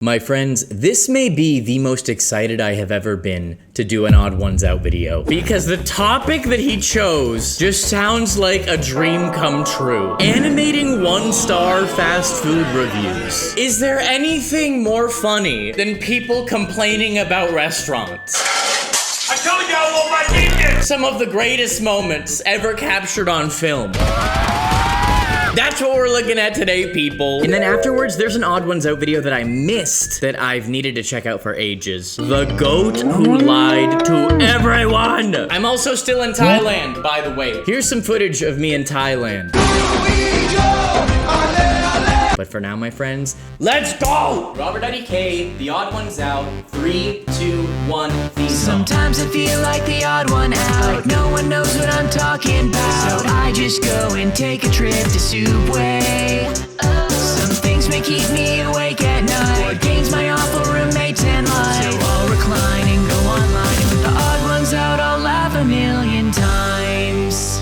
My friends, this may be the most excited I have ever been to do an Odd Ones Out video because the topic that he chose just sounds like a dream come true. Animating 1-star fast food reviews. Is there anything more funny than people complaining about restaurants? I told you I want my meat. Some of the greatest moments ever captured on film. That's what we're looking at today, people. And then afterwards, there's an Odd Ones Out video that I missed that I've needed to check out for ages. The goat who lied to everyone. I'm also still in Thailand, by the way. Here's some footage of me in Thailand. But for now, my friends, let's go! RobertIDK, The Odd One's Out, 3, 2, 1, theme song. Sometimes I feel like the odd one out. No one knows what I'm talking about. So I just go and take a trip to Subway. Some things may keep me awake at night. Board games, my awful roommates and life. So I'll recline and go online. And with the odd ones out, I'll laugh a million times.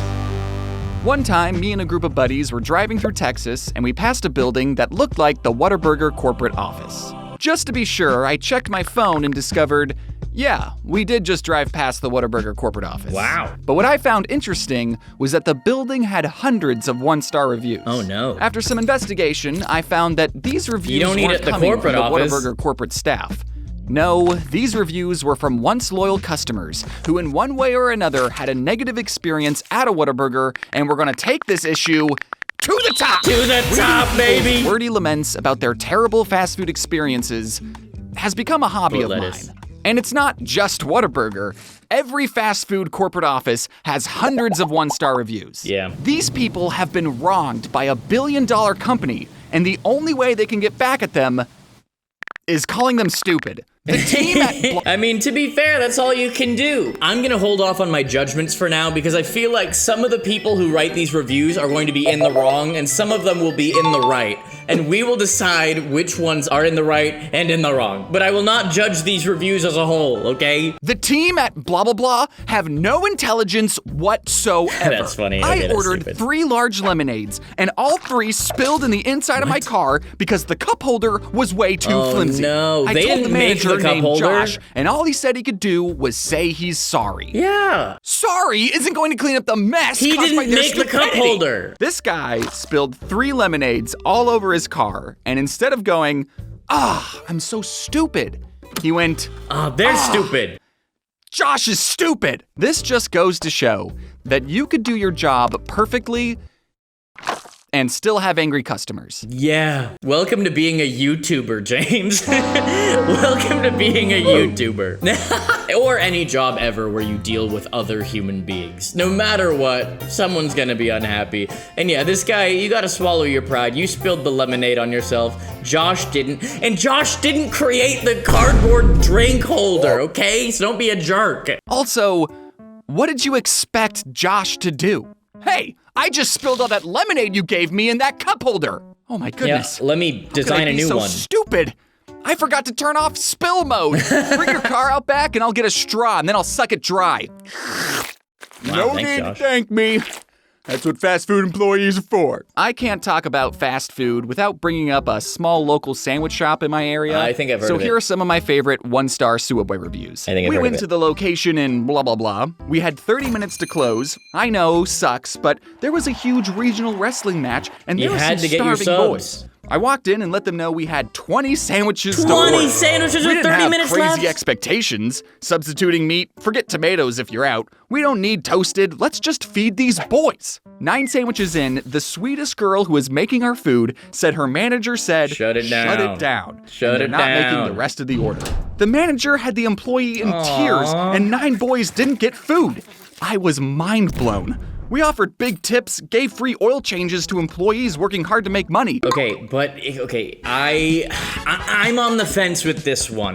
One time, me and a group of buddies were driving through Texas, and we passed a building that looked like the Whataburger corporate office. Just to be sure, I checked my phone and discovered, yeah, we did just drive past the Whataburger corporate office. Wow. But what I found interesting was that the building had hundreds of one-star reviews. Oh no. After some investigation, I found that these reviews don't need weren't it at the coming corporate from the office. Whataburger corporate staff. No, these reviews were from once loyal customers who in one way or another had a negative experience at a Whataburger, and we're gonna take this issue to the top! To the top, baby! Wordy laments about their terrible fast food experiences has become a hobby of mine. And it's not just Whataburger. Every fast food corporate office has hundreds of one-star reviews. Yeah. These people have been wronged by $1 billion company, and the only way they can get back at them is calling them stupid. The team at I mean, to be fair, that's all you can do. I'm gonna hold off on my judgments for now because I feel like some of the people who write these reviews are going to be in the wrong and some of them will be in the right. And we will decide which ones are in the right and in the wrong. But I will not judge these reviews as a whole, okay? The team at blah blah blah have no intelligence whatsoever. That's funny. I Okay, that's ordered stupid. 3 large lemonades, and all 3 spilled in the inside of my car because the cup holder was way too flimsy. No, I they told the didn't make manager the cup named holder. Josh, and all he said he could do was say he's sorry. Yeah. Sorry isn't going to clean up the mess He caused by didn't their make the cup stupidity. holder. This guy spilled 3 lemonades all over his car, and instead of going, I'm so stupid, he went, They're stupid. Josh is stupid. This just goes to show that you could do your job perfectly and still have angry customers. Yeah. Welcome to being a YouTuber, James. Welcome to being a YouTuber. Or any job ever where you deal with other human beings. No matter what, someone's gonna be unhappy. And yeah, this guy, you gotta swallow your pride. You spilled the lemonade on yourself. Josh didn't. And Josh didn't create the cardboard drink holder, okay? So don't be a jerk. Also, what did you expect Josh to do? Hey, I just spilled all that lemonade you gave me in that cup holder. Oh my goodness. Yeah, let me design a new so one. Stupid. I forgot to turn off spill mode. Bring your car out back and I'll get a straw and then I'll suck it dry. Wow, No thanks, need to Josh. thank me. That's what fast food employees are for. I can't talk about fast food without bringing up a small local sandwich shop in my area. I think I've heard So of it. here are some of my favorite one-star Subway reviews. I think I've We heard of went it. to the location in blah, blah, blah. We had 30 minutes to close. I know, sucks, but there was a huge regional wrestling match, and there You were had some to get your starving subs. boys. I walked in and let them know we had 20 sandwiches to 20 order. sandwiches We with didn't 30 have minutes crazy left? expectations. Substituting meat, forget tomatoes if you're out. We don't need toasted, let's just feed these boys. 9 sandwiches in, the sweetest girl who was making our food said her manager said, Shut it down. Shut it down. Shut And it they're not down. making the rest of the order. The manager had the employee in tears, and 9 boys didn't get food. I was mind blown. We offered big tips, gave free oil changes to employees working hard to make money. Okay, I'm on the fence with this one.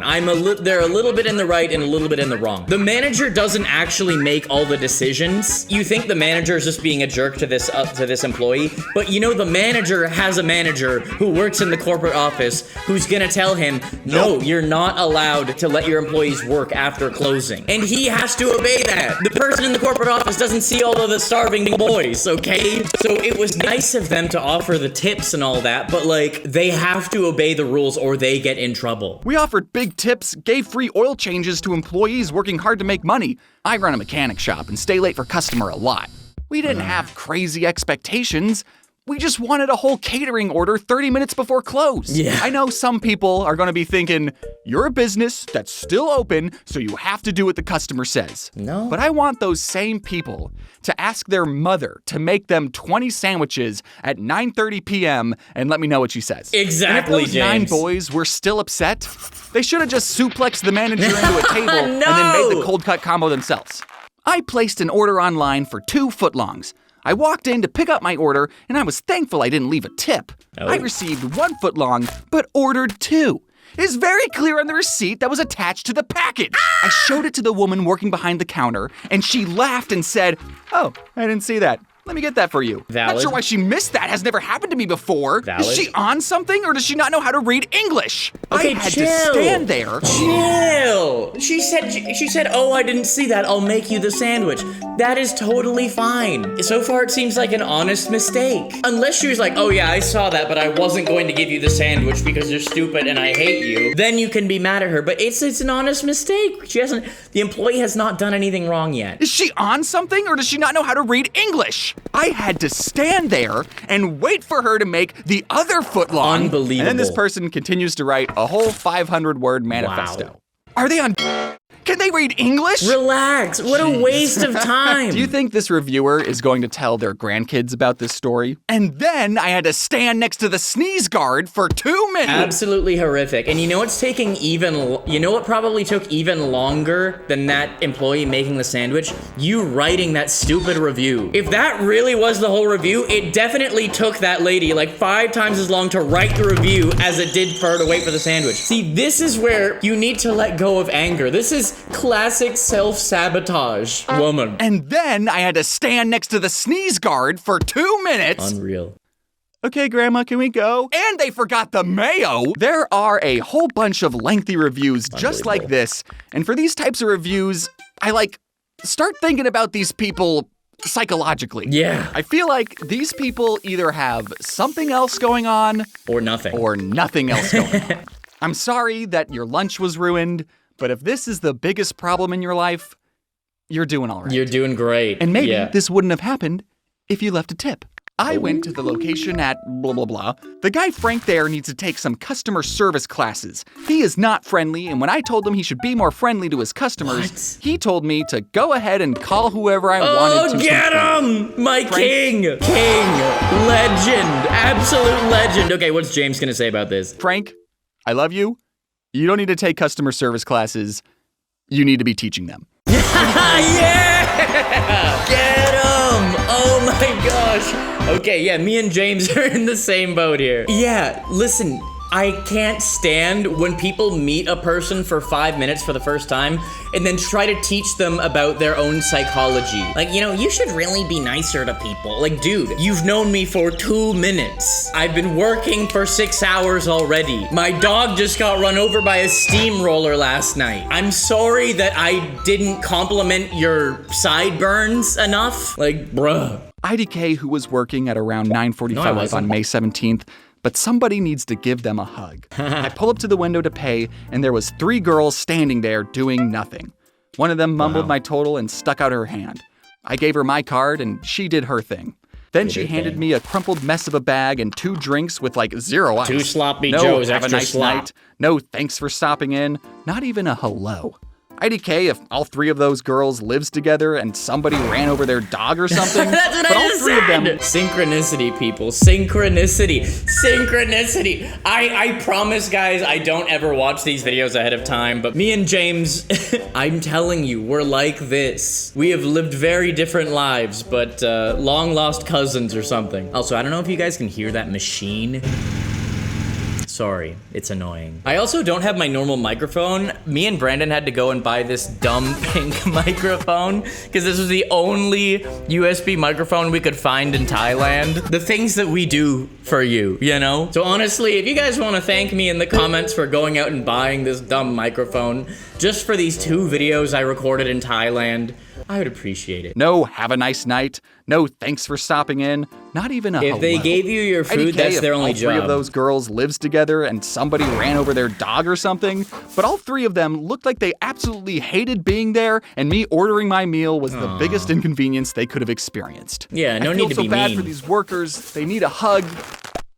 They're a little bit in the right and a little bit in the wrong. The manager doesn't actually make all the decisions. You think the manager is just being a jerk to this employee, but you know the manager has a manager who works in the corporate office who's gonna tell him, no, you're not allowed to let your employees work after closing, and he has to obey that. The person in the corporate office doesn't see all of the star starving boys, okay? So it was nice of them to offer the tips and all that, but like, they have to obey the rules or they get in trouble. We offered big tips, gave free oil changes to employees working hard to make money. I run a mechanic shop and stay late for customer a lot. We didn't have crazy expectations. We just wanted a whole catering order 30 minutes before close. Yeah. I know some people are gonna be thinking, you're a business that's still open, so you have to do what the customer says. No. But I want those same people to ask their mother to make them 20 sandwiches at 9:30 p.m. and let me know what she says. Exactly, and if those 9 James. boys were still upset, they should have just suplexed the manager into a table and then made the cold cut combo themselves. I placed an order online for 2 footlongs. I walked in to pick up my order, and I was thankful I didn't leave a tip. Oh. I received 1 footlong, but ordered 2. It's very clear on the receipt that was attached to the package. I showed it to the woman working behind the counter, and she laughed and said, "Oh, I didn't see that. Let me get that for you." Valid. Not sure why she missed that. Has never happened to me before. Valid. Is she on something, or does she not know how to read English? Okay, I had chill. to stand there. Chill. She said, "Oh, I didn't see that. I'll make you the sandwich." That is totally fine. So far, it seems like an honest mistake. Unless she was like, "Oh yeah, I saw that, but I wasn't going to give you the sandwich because you're stupid and I hate you." Then you can be mad at her. But it's an honest mistake. The employee has not done anything wrong yet. Is she on something, or does she not know how to read English? I had to stand there and wait for her to make the other footlong. Unbelievable. And then this person continues to write a whole 500-word manifesto. Wow. Are they on? Can they read English? Relax. What a waste of time. Do you think this reviewer is going to tell their grandkids about this story? And then I had to stand next to the sneeze guard for 2 minutes. Absolutely horrific. And you know what's taking you know what probably took even longer than that employee making the sandwich? You writing that stupid review. If that really was the whole review, it definitely took that lady like 5 times as long to write the review as it did for her to wait for the sandwich. See, this is where you need to let go of anger. This is classic self-sabotage, woman. And then I had to stand next to the sneeze guard for 2 minutes. Unreal. Okay, Grandma, can we go? And they forgot the mayo. There are a whole bunch of lengthy reviews just like this. And for these types of reviews, I start thinking about these people psychologically. Yeah. I feel like these people either have something else going on Or nothing. or nothing else going on. I'm sorry that your lunch was ruined, but if this is the biggest problem in your life, you're doing all right. You're doing great. And maybe Yeah. this wouldn't have happened if you left a tip. I went to the location at blah, blah, blah. The guy Frank there needs to take some customer service classes. He is not friendly, and when I told him he should be more friendly to his customers, he told me to go ahead and call whoever I wanted to. Oh, get him! My king! King! Legend! Absolute legend! Okay, what's James gonna say about this? Frank, I love you. You don't need to take customer service classes. You need to be teaching them. Yeah! Get him! Oh my gosh! Okay, yeah, me and James are in the same boat here. Yeah, listen, I can't stand when people meet a person for 5 minutes for the first time and then try to teach them about their own psychology. Like, you should really be nicer to people. Like, dude, you've known me for 2 minutes. I've been working for 6 hours already. My dog just got run over by a steamroller last night. I'm sorry that I didn't compliment your sideburns enough. Like, bruh. IDK, who was working at around 9:45 wasn't. on May 17th, but somebody needs to give them a hug. I pull up to the window to pay, and there was 3 girls standing there doing nothing. One of them mumbled my total and stuck out her hand. I gave her my card, and she did her thing. Then she handed me a crumpled mess of a bag and 2 drinks with 0 ice. 2 sloppy No, joes, have a extra nice slop. night. No, thanks for stopping in. Not even a hello. IDK, if all 3 of those girls lives together and somebody ran over their dog or something. That's what but I all just 3 of them. said. Synchronicity, people. Synchronicity. Synchronicity. I promise, guys, I don't ever watch these videos ahead of time, but me and James, I'm telling you, we're like this. We have lived very different lives, but long lost cousins or something. Also, I don't know if you guys can hear that machine. Sorry, it's annoying. I also don't have my normal microphone. Me and Brandon had to go and buy this dumb pink microphone because this was the only USB microphone we could find in Thailand. The things that we do for you, So honestly, if you guys want to thank me in the comments for going out and buying this dumb microphone just for these 2 videos I recorded in Thailand, I would appreciate it. No, have a nice night. No, thanks for stopping in. Not even a hello. If they gave you your food, IDK, that's their only all three job. of those girls lives together and somebody ran over their dog or something, but all three of them looked like they absolutely hated being there, and me ordering my meal was the biggest inconvenience they could have experienced. Yeah, no need to be I feel so bad mean. for these workers. They need a hug,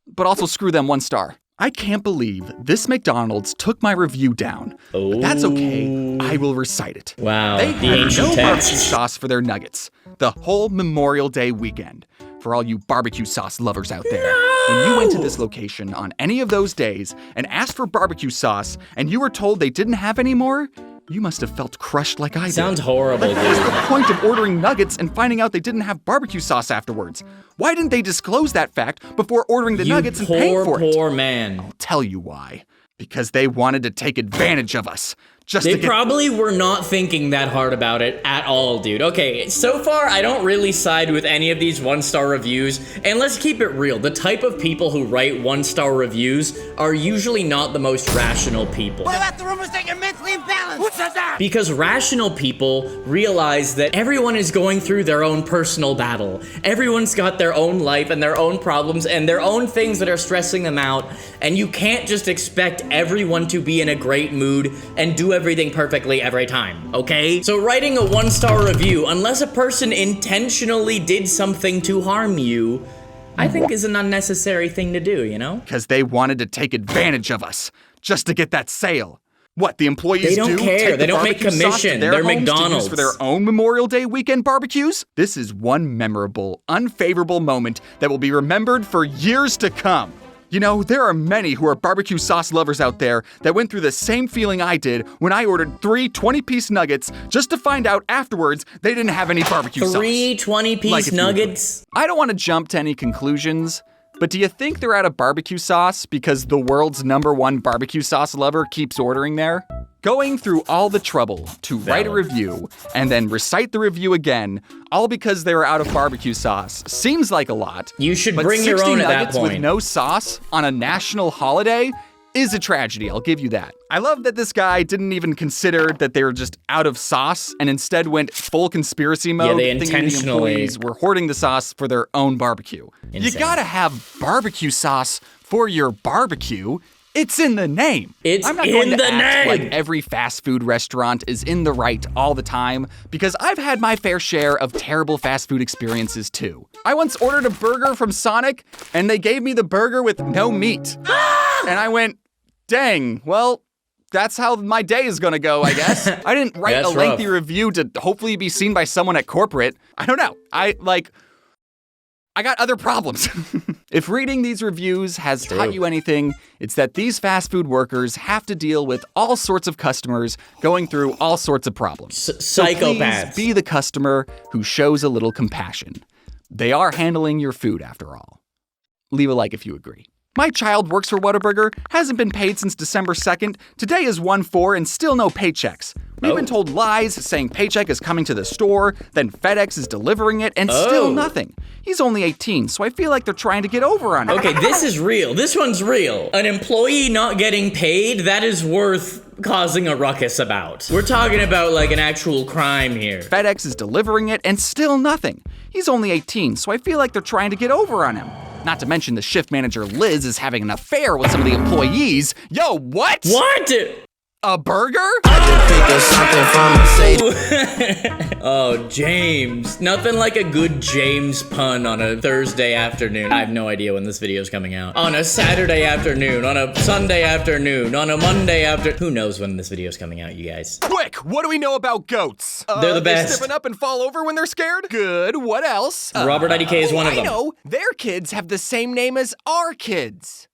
but also screw them 1 star. I can't believe this McDonald's took my review down. But that's okay. I will recite it. Wow, They the had ancient no text. barbecue sauce for their nuggets. The whole Memorial Day weekend. For all you barbecue sauce lovers out there. When you went to this location on any of those days and asked for barbecue sauce and you were told they didn't have any more, you must have felt crushed like I did. Sounds horrible, Like, what's dude. the point of ordering nuggets and finding out they didn't have barbecue sauce afterwards? Why didn't they disclose that fact before ordering the nuggets and paying for it? Poor man. I'll tell you why. Because they wanted to take advantage of us. Just They to get probably were not thinking that hard about it at all, dude. Okay, so far, I don't really side with any of these 1-star reviews, and let's keep it real. The type of people who write 1-star reviews are usually not the most rational people. What about the rumors that you're mentally imbalanced? What's that? Because rational people realize that everyone is going through their own personal battle. Everyone's got their own life and their own problems and their own things that are stressing them out, and you can't just expect everyone to be in a great mood and do everything perfectly every time, okay? So writing a 1-star review, unless a person intentionally did something to harm you, I think is an unnecessary thing to do, you know? because they wanted to take advantage of us. Just to get that sale. What, the employees They don't do? care. Take They the don't make barbecue sauce to commission. their They're homes to use McDonald's. for their own Memorial Day weekend barbecues? This is one memorable, unfavorable moment that will be remembered for years to come. You know, there are many who are barbecue sauce lovers out there that went through the same feeling I did when I ordered 3 20-piece nuggets just to find out afterwards they didn't have any barbecue sauce. 3 20-piece Like if you would. nuggets? I don't want to jump to any conclusions, but do you think they're out of barbecue sauce because the world's #1 barbecue sauce lover keeps ordering there? Going through all the trouble to write a review and then recite the review again, all because they were out of barbecue sauce, seems like a lot. You should But bring your 60 own at that nuggets with point. no sauce on a national holiday is a tragedy, I'll give you that. I love that this guy didn't even consider that they were just out of sauce and instead went full conspiracy mode, they thinking the intentionally- employees were hoarding the sauce for their own barbecue. You Insane. gotta have barbecue sauce for your barbecue. It's in the name. It's I'm not in going to the act name. like every fast food restaurant is in the right all the time, because I've had my fair share of terrible fast food experiences too. I once ordered a burger from Sonic, and they gave me the burger with no meat. And I went, dang, well, that's how my day is gonna go, I guess. I didn't write That's a lengthy rough. review to hopefully be seen by someone at corporate. I don't know. I got other problems. If reading these reviews has taught you anything, it's that these fast food workers have to deal with all sorts of customers going through all sorts of problems. So Psychopaths. please be the customer who shows a little compassion. They are handling your food after all. Leave a like if you agree. My child works for Whataburger, hasn't been paid since December 2nd. Today is 1/4 and still no paychecks. We've been told lies saying paycheck is coming to the store, then FedEx is delivering it, and still nothing. He's only 18, so I feel like they're trying to get over on him. Okay, this is real. This one's real. An employee not getting paid, that is worth causing a ruckus about. We're talking about like an actual crime here. FedEx is delivering it, and still nothing. He's only 18, so I feel like they're trying to get over on him. Not to mention the shift manager Liz is having an affair with some of the employees. Yo, what? What? A burger? Oh, James. Nothing like a good James pun on a Thursday afternoon. I have no idea when this video is coming out. On a Saturday afternoon, on a Sunday afternoon, on a Monday afternoon. Who knows when this video is coming out, you guys? Quick, what do we know about goats? They're the best. They stiffen up and fall over when they're scared? Good, what else? Robert IDK is one of them. I know. Their kids have the same name as our kids,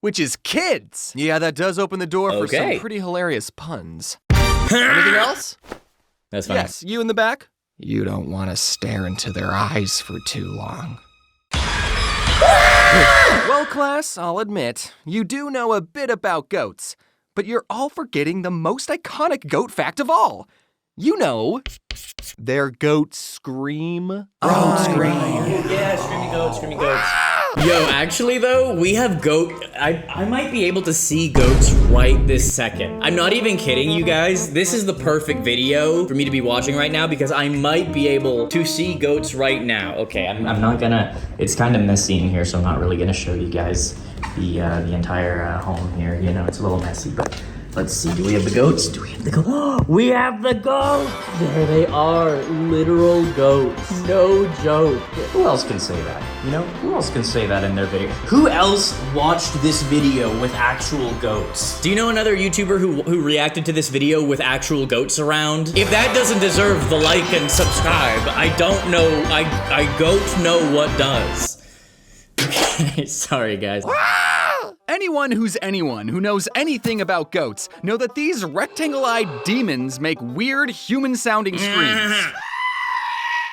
which is kids. Yeah, that does open the door for Okay. some pretty hilarious puns. Anything else? That's fine. Yes, you in the back? You don't want to stare into their eyes for too long. Well, class, I'll admit, you do know a bit about goats, but you're all forgetting the most iconic goat fact of all. You know, their goats scream. Yeah, screaming goats, screaming goats. Yo, actually though, we have goat. I might be able to see goats right this second. I'm not even kidding you guys. This is the perfect video for me to be watching right now because I might be able to see goats right now. Okay, I'm not gonna, it's kind of messy in here, so I'm not really gonna show you guys the entire home here. You know, it's a little messy, but let's see. Do we have the goats? Do we have the goats? We have the goats! There they are, literal goats. No joke. Who else can say that? You know, who else can say that in their video? Who else watched this video with actual goats? Do you know another YouTuber who reacted to this video with actual goats around? If that doesn't deserve the like and subscribe, I don't know, I goat know what does. Okay, sorry guys. Anyone who knows anything about goats know that these rectangle-eyed demons make weird human-sounding screams.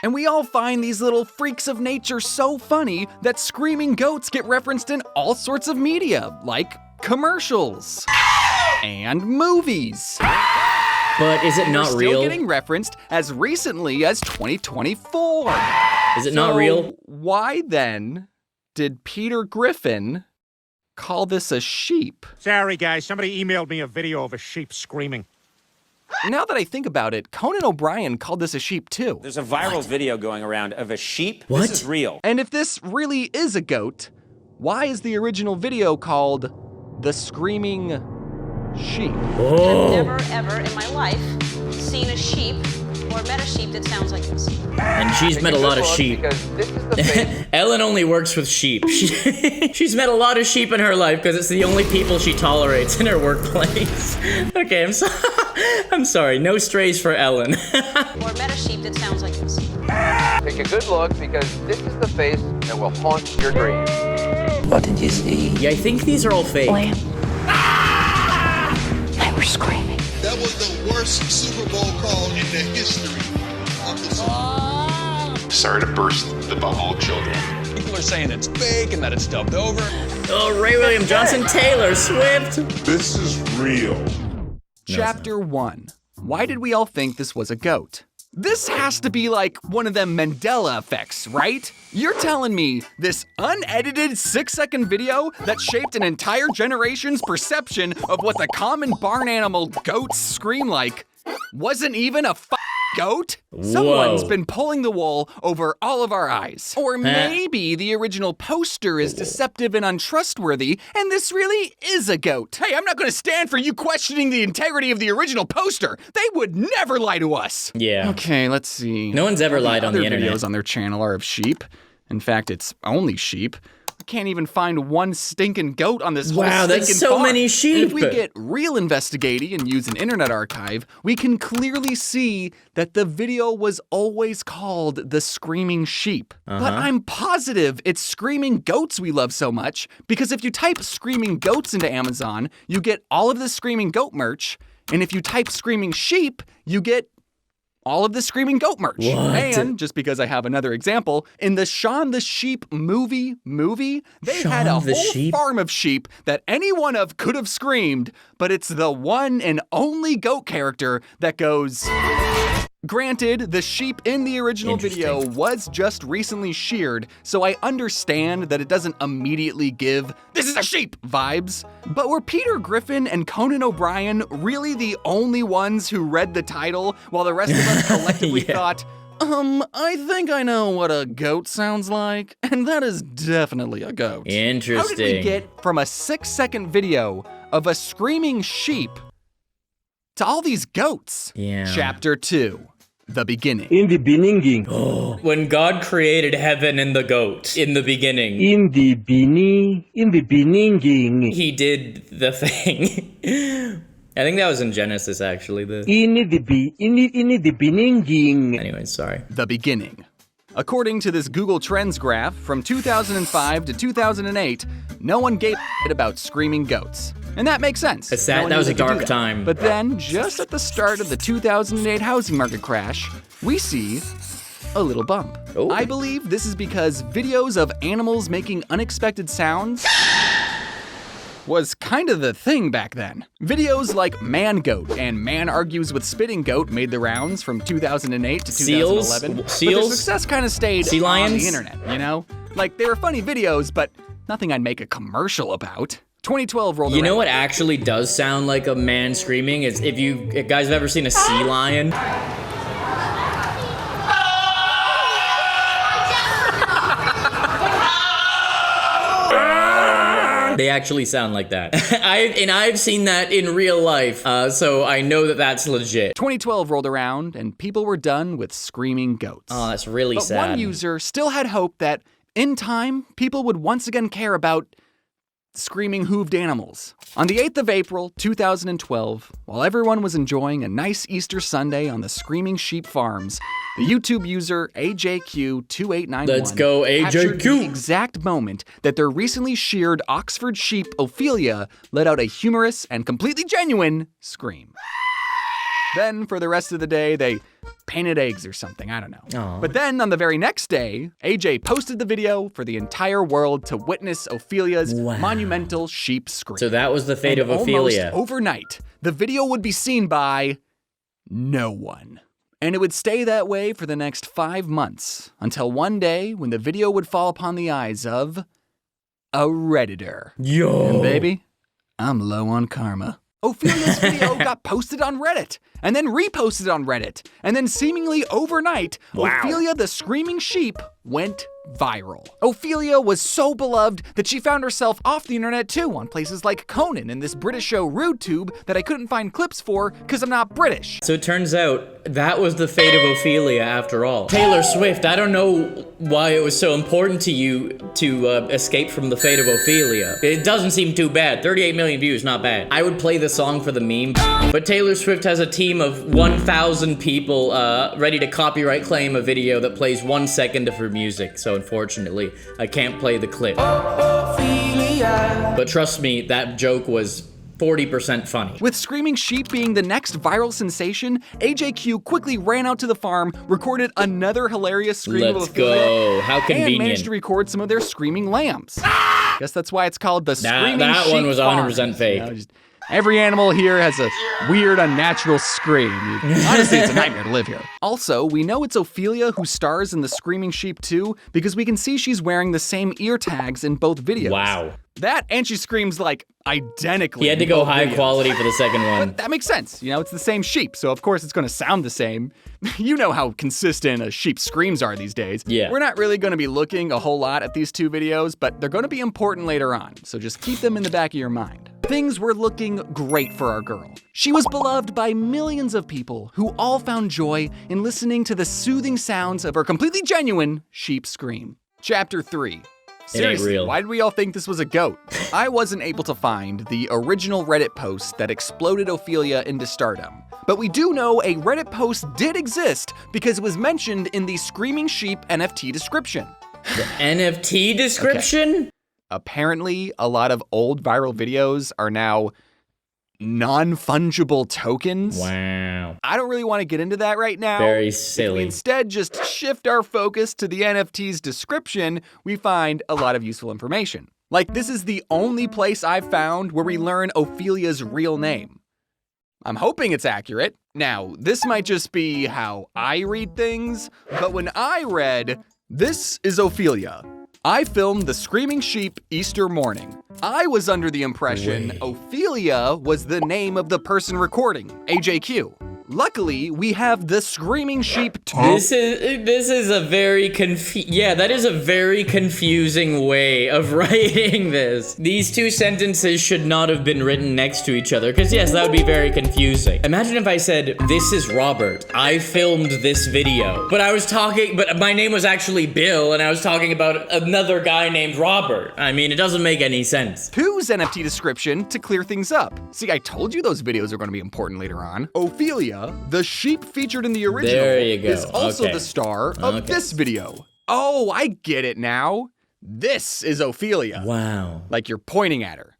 And we all find these little freaks of nature so funny that screaming goats get referenced in all sorts of media, like commercials and movies. But is it not They're real? Still getting referenced as recently as 2024. Is it not real? Why then did Peter Griffin call this a sheep? Sorry, guys. Somebody emailed me a video of a sheep screaming. Now that I think about it, Conan O'Brien called this a sheep too. There's a viral video going around of a sheep. What? This is real. And if this really is a goat, why is the original video called The Screaming Sheep? Oh. Never, ever in my life seen a sheep or met a sheep that sounds like this. And she's met a lot of sheep. Ellen only works with sheep. She's met a lot of sheep in her life because it's the only people she tolerates in her workplace. Okay, I'm sorry. No strays for Ellen. Or met a sheep that sounds like this. Take a good look because this is the face that will haunt your dreams. What did you see? Yeah, I think these are all fake. They were screaming. That was the worst Super Bowl call in the history of the Super Bowl. Sorry to burst the bubble, children. People are saying it's fake and that it's dubbed over. Oh, Ray William Johnson, Taylor Swift. This is real. Chapter 1. Why did we all think this was a goat? This has to be like one of them Mandela effects, right? You're telling me this unedited 6-second video that shaped an entire generation's perception of what the common barn animal goats scream like wasn't even a goat? Someone's been pulling the wool over all of our eyes. Or maybe the original poster is deceptive and untrustworthy, and this really is a goat. Hey, I'm not gonna stand for you questioning the integrity of the original poster. They would never lie to us. Yeah. Okay, let's see. No one's ever lied on the internet. Other videos on their channel are of sheep. In fact, it's only sheep. I can't even find one stinking goat on this whole Wow, stinking that's so farm. many sheep. And if we get real investigating and use an internet archive, we can clearly see that the video was always called The Screaming Sheep. But I'm positive it's screaming goats we love so much, because if you type screaming goats into Amazon, you get all of the screaming goat merch, and if you type screaming sheep, you get all of the screaming goat merch. What? And just because I have another example, in the Shaun the Sheep movie, they had a whole farm of sheep that any one of could have screamed, but it's the one and only goat character that goes. Granted, the sheep in the original video was just recently sheared, so I understand that it doesn't immediately give "this is a sheep" vibes. But were Peter Griffin and Conan O'Brien really the only ones who read the title while the rest of us collectively thought, I think I know what a goat sounds like, and that is definitely a goat. Interesting. How did we get from a 6-second video of a screaming sheep to all these goats? Yeah. Chapter 2. The beginning. In the beginning. Oh, when God created heaven and the goat in the beginning. In the beginning. He did the thing. I think that was in Genesis, actually. In the beginning. Anyway, sorry. The beginning. According to this Google Trends graph, from 2005 to 2008, no one gave a shit about screaming goats. And that makes sense. That was a dark time. But then, just at the start of the 2008 housing market crash, we see a little bump. Oh. I believe this is because videos of animals making unexpected sounds was kind of the thing back then. Videos like Man Goat and Man Argues with Spitting Goat made the rounds from 2008 to 2011. Seals? But their success kind of stayed Sea lions? on the internet, you know? Like, they were funny videos, but Nothing I'd make a commercial about. 2012 rolled around. You know what actually does sound like a man screaming is if you guys have ever seen a sea lion. They actually sound like that. I've seen that in real life, so I know that that's legit. 2012 rolled around, and people were done with screaming goats. Oh, that's really sad. But one user still had hope that, in time, people would once again care about screaming hooved animals. On the 8th of April, 2012, while everyone was enjoying a nice Easter Sunday on the Screaming Sheep Farms, the YouTube user AJQ2891 Let's go, captured AJQ. the exact moment that their recently sheared Oxford sheep Ophelia let out a humorous and completely genuine scream. Then, for the rest of the day, they painted eggs or something, I don't know. Aww. But then, on the very next day, AJ posted the video for the entire world to witness Ophelia's monumental sheep scream. So that was the fate of Ophelia. Almost overnight, the video would be seen by no one. And it would stay that way for the next 5 months, until one day when the video would fall upon the eyes of a Redditor. Yo! And baby, I'm low on karma. Ophelia's video got posted on Reddit, and then reposted on Reddit, and then seemingly overnight, Ophelia the Screaming Sheep went viral. Ophelia was so beloved that she found herself off the internet too, on places like Conan and this British show RudeTube that I couldn't find clips for because I'm not British. So it turns out that was the fate of Ophelia after all. Taylor Swift, I don't know why it was so important to you to escape from the fate of Ophelia. It doesn't seem too bad. 38 million views, not bad. I would play the song for the meme, but Taylor Swift has a team of 1,000 people ready to copyright claim a video that plays 1 second of her music. So unfortunately, I can't play the clip. But trust me, that joke was 40% funny. With Screaming Sheep being the next viral sensation, AJQ quickly ran out to the farm, recorded another hilarious scream Let's of Ophelia, go. How convenient. and managed to record some of their screaming lambs. Guess that's why it's called the Screaming That Sheep one was 100% Farm. fake. You know, every animal here has a weird, unnatural scream. Honestly, it's a nightmare to live here. Also, we know it's Ophelia who stars in the Screaming Sheep too, because we can see she's wearing the same ear tags in both videos. Wow. That, and she screams like identically. He had to in go both high videos. quality for the second one. But that makes sense. You know, it's the same sheep, so of course it's gonna sound the same. You know how consistent a sheep's screams are these days. Yeah. We're not really gonna be looking a whole lot at these two videos, but they're gonna be important later on, so just keep them in the back of your mind. Things were looking great for our girl. She was beloved by millions of people who all found joy in listening to the soothing sounds of her completely genuine sheep scream. Chapter 3. Seriously, real. why did we all think this was a goat? I wasn't able to find the original Reddit post that exploded Ophelia into stardom. But we do know a Reddit post did exist because it was mentioned in the Screaming Sheep NFT description. The NFT description? Okay. Apparently, a lot of old viral videos are now non-fungible tokens. Wow. I don't really want to get into that right now. Very If silly. we instead just shift our focus to the NFT's description, we find a lot of useful information. Like, this is the only place I've found where we learn Ophelia's real name. I'm hoping it's accurate. Now, this might just be how I read things, but when I read, "This is Ophelia. I filmed the Screaming Sheep Easter morning," I was under the impression Ophelia was the name of the person recording, AJQ. Luckily, we have the Screaming Sheep. This is a very that is a very confusing way of writing this. These two sentences should not have been written next to each other, because yes, that would be very confusing. Imagine if I said, "This is Robert. I filmed this video." But my name was actually Bill, and I was talking about another guy named Robert. I mean, it doesn't make any sense. 2's NFT description to clear things up. See, I told you those videos are going to be important later on. Ophelia, the sheep featured in the original, There you go. is also Okay. the star of this video. Oh, I get it now. This is Ophelia. Wow. Like you're pointing at her.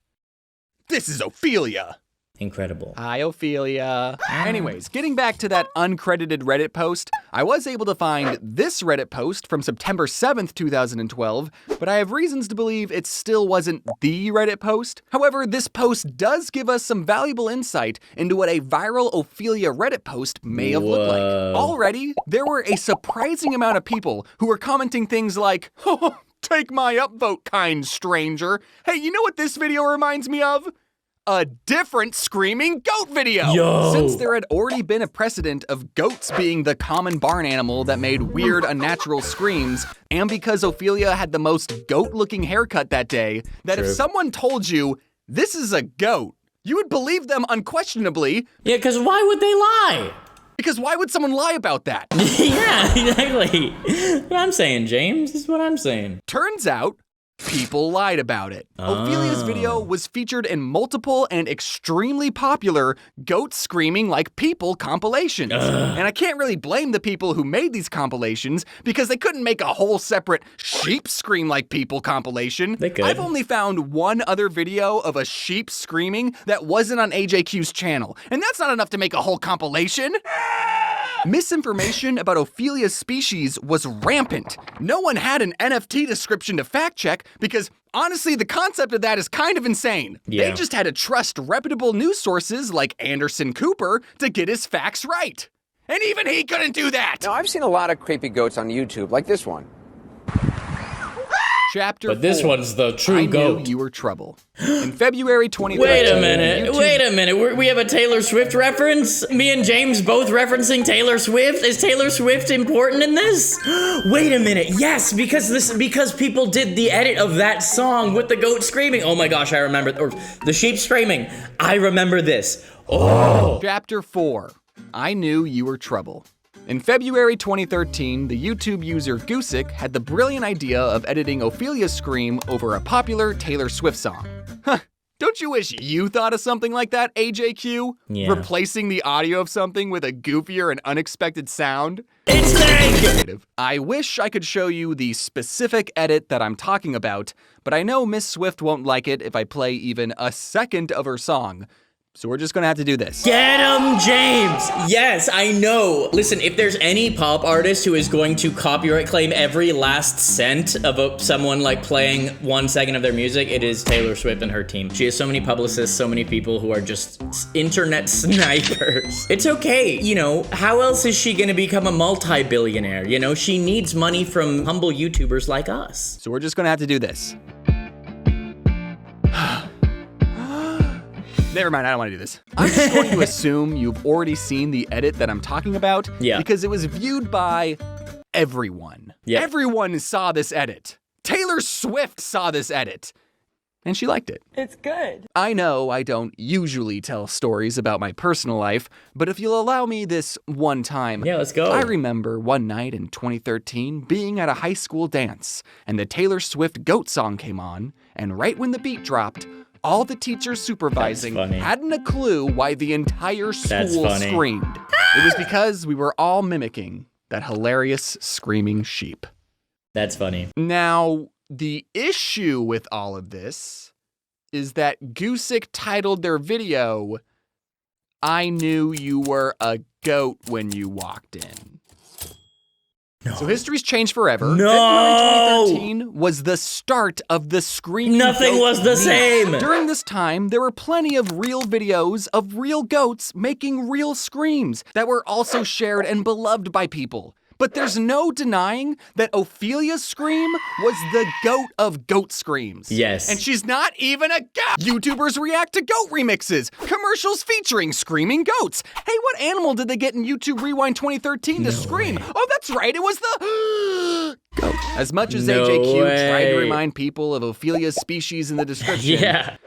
This is Ophelia. Incredible. Hi, Ophelia. Anyways, getting back to that uncredited Reddit post, I was able to find this Reddit post from September 7th, 2012, but I have reasons to believe it still wasn't the Reddit post. However, this post does give us some valuable insight into what a viral Ophelia Reddit post may have looked like. Already, there were a surprising amount of people who were commenting things like, "Oh, Take my upvote, kind stranger. Hey, you know what this video reminds me of? A different screaming goat video! Yo. Since there had already been a precedent of goats being the common barn animal that made weird, unnatural screams, and because Oilia had the most goat-looking haircut that day, that if someone told you, this is a goat, you would believe them unquestionably. Yeah, because why would they lie? Because why would someone lie about that? Yeah, exactly. What I'm saying, James, this is what I'm saying. Turns out, people lied about it. Oilia's video was featured in multiple and extremely popular goats screaming like people compilations. And I can't really blame the people who made these compilations because they couldn't make a whole separate sheep scream like people compilation. They could. I've only found one other video of a sheep screaming that wasn't on AJQ's channel, and that's not enough to make a whole compilation. Misinformation about Oilia's species was rampant. No one had an NFT description to fact check because, honestly, the concept of that is kind of insane. Yeah. They just had to trust reputable news sources like Anderson Cooper to get his facts right. And even he couldn't do that! Now, I've seen a lot of creepy goats on YouTube, like this one. Chapter But this 4. one's the true goat. I knew you were trouble. In February 2013, Wait a minute. We have a Taylor Swift reference? Me and James both referencing Taylor Swift? Is Taylor Swift important in this? Wait a minute. Yes, because people did the edit of that song with the goat screaming. Oh my gosh, I remember. Or the sheep screaming. I remember this. Oh. Chapter 4. I knew you were trouble. In February 2013, the YouTube user Goosick had the brilliant idea of editing Oilia's scream over a popular Taylor Swift song. Huh, don't you wish you thought of something like that, AJQ? Yeah. Replacing the audio of something with a goofier and unexpected sound? It's negative. I wish I could show you the specific edit that I'm talking about, but I know Miss Swift won't like it if I play even a second of her song. So we're just gonna have to do this. Get him, James! Yes, I know. Listen, if there's any pop artist who is going to copyright claim every last cent of someone like playing 1 second of their music, it is Taylor Swift and her team. She has so many publicists, so many people who are just internet snipers. It's okay, you know, how else is she gonna become a multi-billionaire? You know, she needs money from humble YouTubers like us. So we're just gonna have to do this. Never mind, I don't want to do this. I'm just going to assume you've already seen the edit that I'm talking about. Yeah. Because it was viewed by everyone. Yeah. Everyone saw this edit. Taylor Swift saw this edit. And she liked it. It's good. I know I don't usually tell stories about my personal life, but if you'll allow me this one time. Yeah, let's go. I remember one night in 2013 being at a high school dance, and the Taylor Swift Goat song came on, and right when the beat dropped, all the teachers supervising hadn't a clue why the entire school screamed. It was because we were all mimicking that hilarious screaming sheep. That's funny. Now, the issue with all of this is that Goosick titled their video, I Knew You Were a Goat When You Walked In. No. So history's changed forever. No! February 2013 was the start of the screaming Nothing was the same! During this time, there were plenty of real videos of real goats making real screams that were also shared and beloved by people. But there's no denying that Oilia's scream was the goat of goat screams. Yes. And she's not even a goat. YouTubers react to goat remixes, commercials featuring screaming goats. Hey, what animal did they get in YouTube Rewind 2013 to scream? Oh, that's right, it was the goat. As much as AJQ tried to remind people of Oilia's species in the description,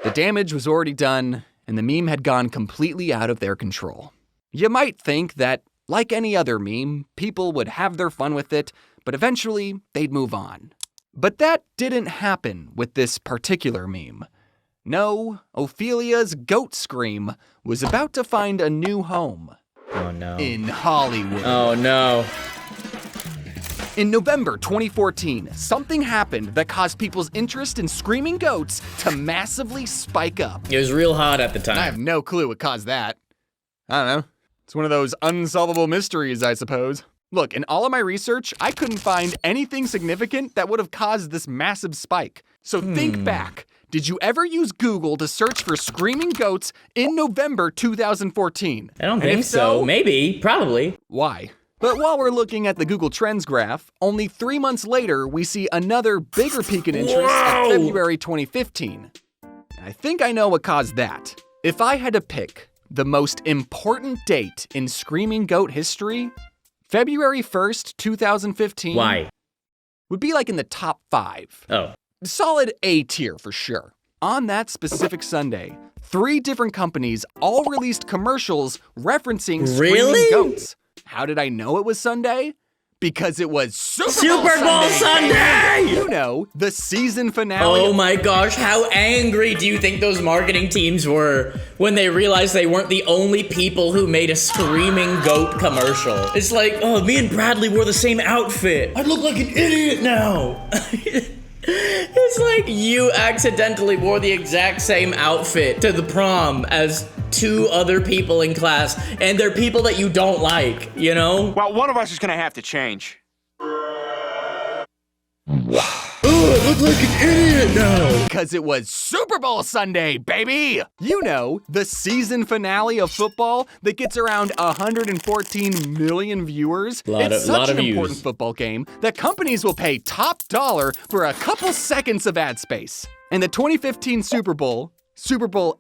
the damage was already done, and the meme had gone completely out of their control. You might think that, like any other meme, people would have their fun with it, but eventually they'd move on. But that didn't happen with this particular meme. No, Oilia's goat scream was about to find a new home. Oh no. In Hollywood. Oh no. In November 2014, something happened that caused people's interest in screaming goats to massively spike up. It was real hot at the time. I have no clue what caused that. I don't know. It's one of those unsolvable mysteries, I suppose. Look, in all of my research, I couldn't find anything significant that would have caused this massive spike. So think back. Did you ever use Google to search for screaming goats in November 2014? I don't think so. Maybe. Probably. Why? But while we're looking at the Google Trends graph, only 3 months later, we see another bigger peak in interest at February 2015. I think I know what caused that. If I had to pick the most important date in Screaming Goat history, February 1st, 2015. Why? Would be like in the top 5. Oh. Solid A tier for sure. On that specific Sunday, 3 different companies all released commercials referencing screaming goats. How did I know it was Sunday? Because it was Super Bowl Sunday! You know, the season finale. Oh my gosh, how angry do you think those marketing teams were when they realized they weren't the only people who made a screaming goat commercial? It's like, oh, me and Bradley wore the same outfit. I look like an idiot now. It's like you accidentally wore the exact same outfit to the prom as 2 other people in class, and they're people that you don't like, you know? Well, one of us is gonna have to change. Oh, I look like an idiot now. Because it was Super Bowl Sunday, baby! You know, the season finale of football that gets around 114 million viewers. It's such an important football game that companies will pay top dollar for a couple seconds of ad space. And the 2015 Super Bowl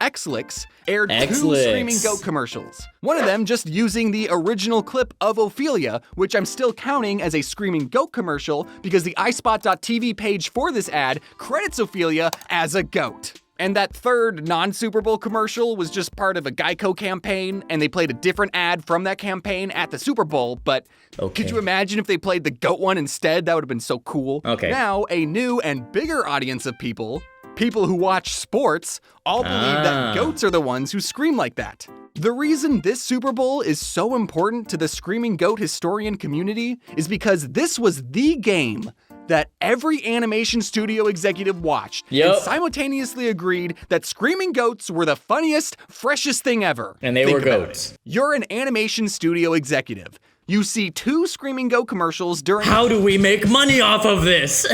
X-Lix, aired 2 Screaming Goat commercials. One of them just using the original clip of Oilia, which I'm still counting as a Screaming Goat commercial because the iSpot.tv page for this ad credits Oilia as a goat. And that third non-Super Bowl commercial was just part of a Geico campaign, and they played a different ad from that campaign at the Super Bowl, but could you imagine if they played the goat one instead? That would have been so cool. Now, a new and bigger audience of people who watch sports, all believe that goats are the ones who scream like that. The reason this Super Bowl is so important to the Screaming Goat historian community is because this was the game that every animation studio executive watched and simultaneously agreed that screaming goats were the funniest, freshest thing ever. And they were goats. You're an animation studio executive. You see 2 Screaming Goat commercials during— How do we make money off of this?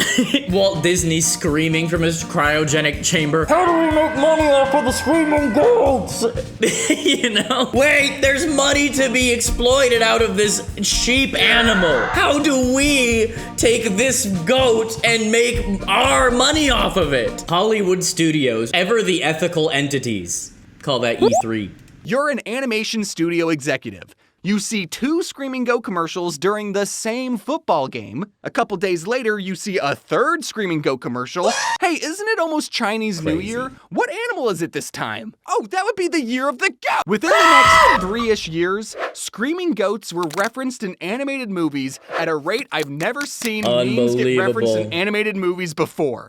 Walt Disney screaming from his cryogenic chamber. How do we make money off of the screaming goats? You know? Wait, there's money to be exploited out of this sheep animal. How do we take this goat and make our money off of it? Hollywood studios, ever the ethical entities. Call that E3. You're an animation studio executive. You see 2 Screaming Goat commercials during the same football game. A couple days later, you see a 3rd Screaming Goat commercial. Hey, isn't it almost Chinese New Year? What animal is it this time? Oh, that would be the year of the goat! Within the next 3-ish years, screaming goats were referenced in animated movies at a rate I've never seen memes get referenced in animated movies before.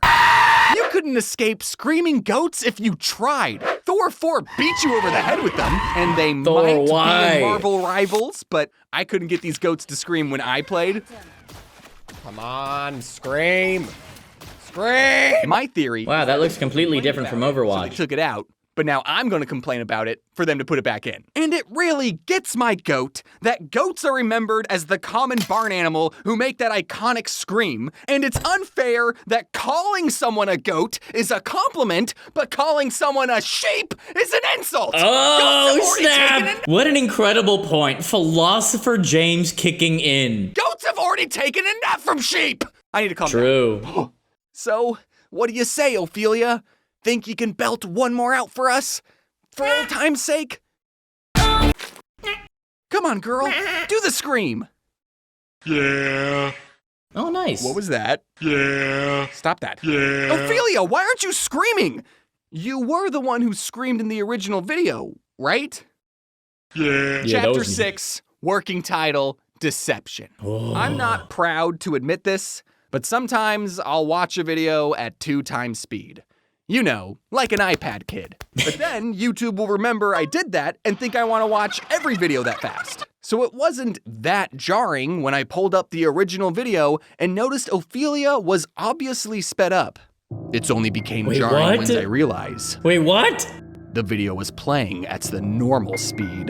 You couldn't escape screaming goats if you tried. Thor 4 beat you over the head with them, and they might be Marvel rivals, but I couldn't get these goats to scream when I played. Come on, scream. Scream! My theory— Wow, that looks completely different from Overwatch. So they took it out, but now I'm gonna complain about it for them to put it back in. And it really gets my goat that goats are remembered as the common barn animal who make that iconic scream, and it's unfair that calling someone a goat is a compliment, but calling someone a sheep is an insult! Oh, snap! What an incredible point. Philosopher James kicking in. Goats have already taken enough from sheep! I need to calm down. True. So, what do you say, Oilia? Think you can belt one more out for us? For old time's sake? Come on, girl. Do the scream. Yeah. Oh, nice. What was that? Yeah. Stop that. Yeah. Oilia, why aren't you screaming? You were the one who screamed in the original video, right? Yeah. Chapter 6, working title, Deception. I'm not proud to admit this, but sometimes I'll watch a video at 2 times speed. You know, like an iPad kid. But then YouTube will remember I did that and think I want to watch every video that fast. So it wasn't that jarring when I pulled up the original video and noticed Oilia was obviously sped up. It's only became jarring once I realized. Wait, what? The video was playing at the normal speed.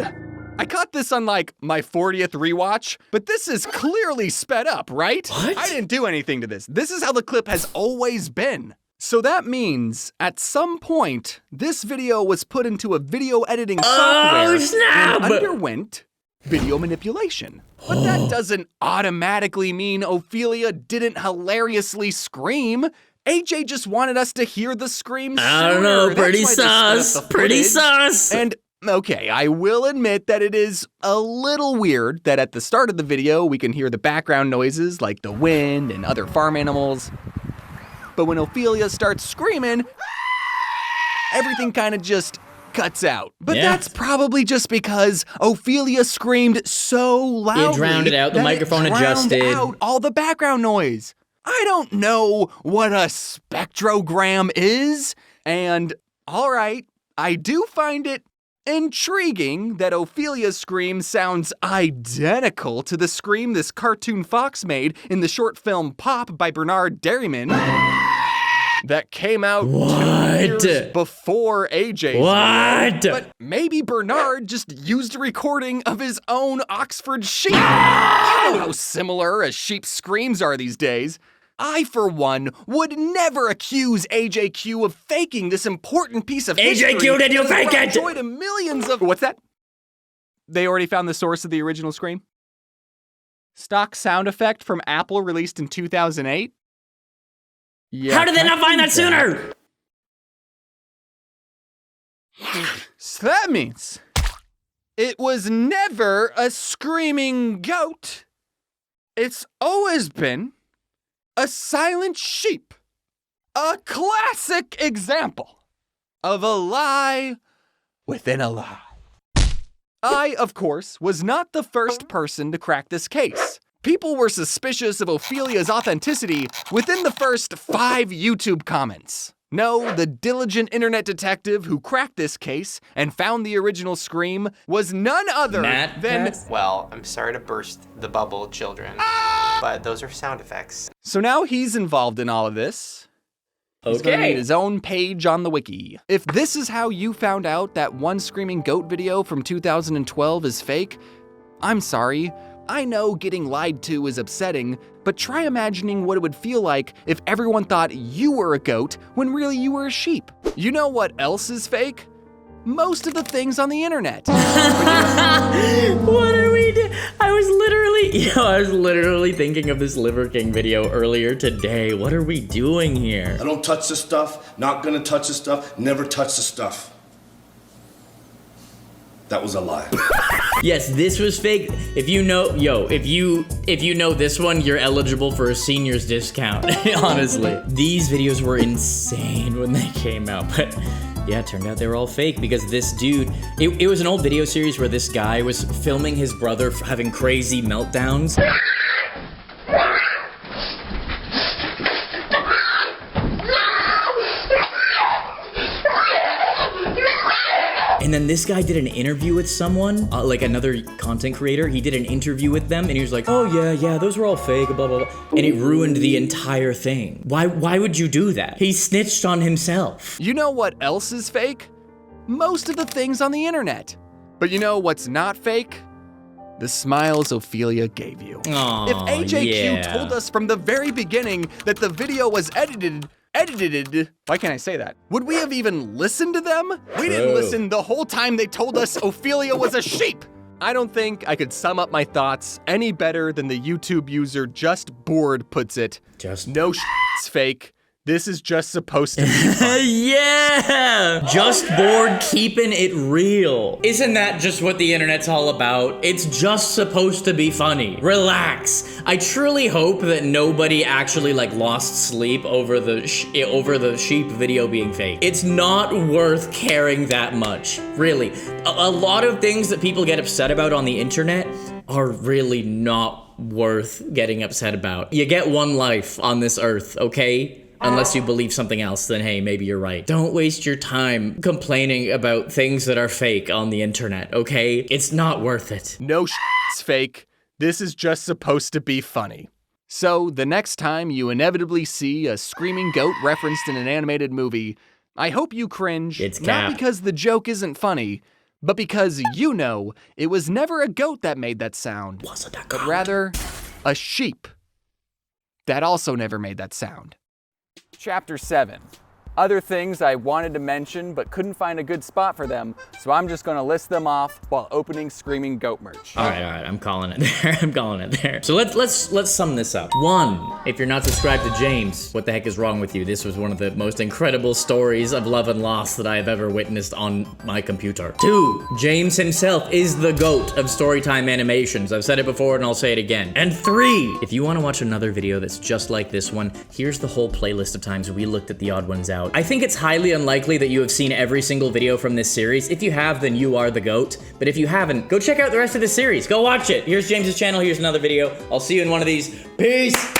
I caught this on like my 40th rewatch, but this is clearly sped up, right? What? I didn't do anything to this. This is how the clip has always been. So that means, at some point, this video was put into a video editing software and underwent video manipulation. But that doesn't automatically mean Ophelia didn't hilariously scream. AJ just wanted us to hear the scream sooner. I don't know, pretty That's why they sped sus, up the pretty footage. sus. And okay, I will admit that it is a little weird that at the start of the video we can hear the background noises like the wind and other farm animals. But when Ophelia starts screaming, everything kind of just cuts out. But that's probably just because Ophelia screamed so loudly. It drowned it out, the microphone adjusted. Out all the background noise. I don't know what a spectrogram is, and all right, I do find it intriguing that Ophelia's scream sounds identical to the scream this cartoon fox made in the short film Pop by Bernard Derriman that came out 2 years before AJ's video. But maybe Bernard just used a recording of his own Oxford sheep. You know how similar a sheep's screams are these days. I, for one, would never accuse AJQ of faking this important piece of history. AJQ, did you fake it? Joy to millions of... What's that? They already found the source of the original scream? Stock sound effect from Apple released in 2008? Yeah, how did they not find that sooner? So that means it was never a screaming goat. It's always been a silent sheep. A classic example of a lie within a lie. I, of course, was not the first person to crack this case. People were suspicious of Ophelia's authenticity within the first 5 YouTube comments. No, the diligent internet detective who cracked this case and found the original scream was none other than... Well, I'm sorry to burst the bubble, children, but those are sound effects. So now he's involved in all of this. He's gonna need his own page on the wiki. If this is how you found out that one screaming goat video from 2012 is fake, I'm sorry. I know getting lied to is upsetting, but try imagining what it would feel like if everyone thought you were a goat when really you were a sheep. You know what else is fake? Most of the things on the internet. What are we doing? I was literally thinking of this Liver King video earlier today. What are we doing here? I don't touch the stuff, not gonna touch the stuff, never touch the stuff. That was a lie. Yes, this was fake. If you know, if you know this one, you're eligible for a senior's discount, honestly. These videos were insane when they came out, but yeah, it turned out they were all fake because this dude, it was an old video series where this guy was filming his brother having crazy meltdowns. And then this guy did an interview with someone, like another content creator. He did an interview with them and he was like, oh yeah, those were all fake, blah, blah, blah. And it ruined the entire thing. Why would you do that? He snitched on himself. You know what else is fake? Most of the things on the internet. But you know what's not fake? The smiles Ophelia gave you. Aww, if AJQ told us from the very beginning that the video was edited, why can't I say that? Would we have even listened to them? We didn't listen the whole time they told us Ophelia was a sheep. I don't think I could sum up my thoughts any better than the YouTube user Just Bored puts it. No shit's fake. This is just supposed to be fun. Yeah! Just Bored keeping it real. Isn't that just what the internet's all about? It's just supposed to be funny. Relax. I truly hope that nobody actually lost sleep over the sheep video being fake. It's not worth caring that much. Really. A lot of things that people get upset about on the internet are really not worth getting upset about. You get one life on this earth, okay? Unless you believe something else, then hey, maybe you're right. Don't waste your time complaining about things that are fake on the internet, okay? It's not worth it. No shit's fake. This is just supposed to be funny. So the next time you inevitably see a screaming goat referenced in an animated movie, I hope you cringe, not because the joke isn't funny, but because you know it was never a goat that made that sound, but rather a sheep that also never made that sound. Chapter 7. other things I wanted to mention but couldn't find a good spot for them, so I'm just gonna list them off while opening Screaming Goat merch. All right, I'm calling it there. I'm calling it there. So let's sum this up. 1, if you're not subscribed to James, what the heck is wrong with you? This was one of the most incredible stories of love and loss that I have ever witnessed on my computer. 2, James himself is the GOAT of storytime animations. I've said it before and I'll say it again. And 3, if you want to watch another video that's just like this one, here's the whole playlist of times we looked at the Odd Ones Out. I think it's highly unlikely that you have seen every single video from this series. If you have, then you are the GOAT. But if you haven't, go check out the rest of the series. Go watch it. Here's James's channel. Here's another video. I'll see you in one of these. Peace.